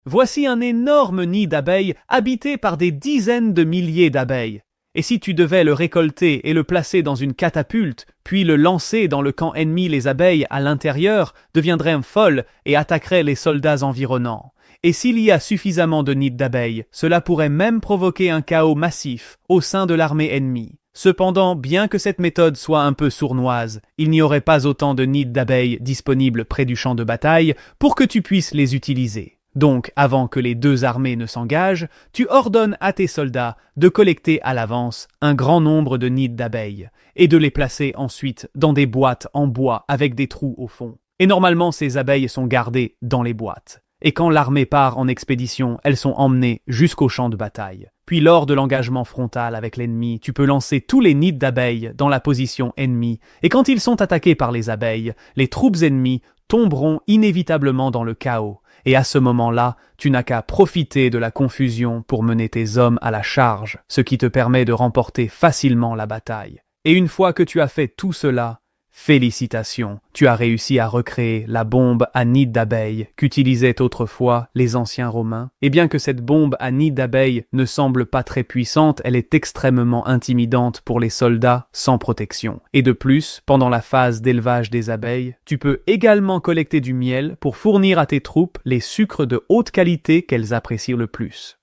Voici un énorme nid d'abeilles habité par des dizaines de milliers d'abeilles. Et si tu devais le récolter et le placer dans une catapulte, puis le lancer dans le camp ennemi, les abeilles à l'intérieur deviendraient folles et attaqueraient les soldats environnants. Et s'il y a suffisamment de nids d'abeilles, cela pourrait même provoquer un chaos massif au sein de l'armée ennemie. Cependant, bien que cette méthode soit un peu sournoise, il n'y aurait pas autant de nids d'abeilles disponibles près du champ de bataille pour que tu puisses les utiliser. Donc, avant que les deux armées ne s'engagent, tu ordonnes à tes soldats de collecter à l'avance un grand nombre de nids d'abeilles et de les placer ensuite dans des boîtes en bois avec des trous au fond. Et normalement, ces abeilles sont gardées dans les boîtes. Et quand l'armée part en expédition, elles sont emmenées jusqu'au champ de bataille. Puis lors de l'engagement frontal avec l'ennemi, tu peux lancer tous les nids d'abeilles dans la position ennemie, et quand ils sont attaqués par les abeilles, les troupes ennemies tomberont inévitablement dans le chaos. Et à ce moment-là, tu n'as qu'à profiter de la confusion pour mener tes hommes à la charge, ce qui te permet de remporter facilement la bataille. Et une fois que tu as fait tout cela, félicitations, tu as réussi à recréer la bombe à nid d'abeilles qu'utilisaient autrefois les anciens Romains. Et bien que cette bombe à nid d'abeilles ne semble pas très puissante, elle est extrêmement intimidante pour les soldats sans protection. Et de plus, pendant la phase d'élevage des abeilles, tu peux également collecter du miel pour fournir à tes troupes les sucres de haute qualité qu'elles apprécient le plus.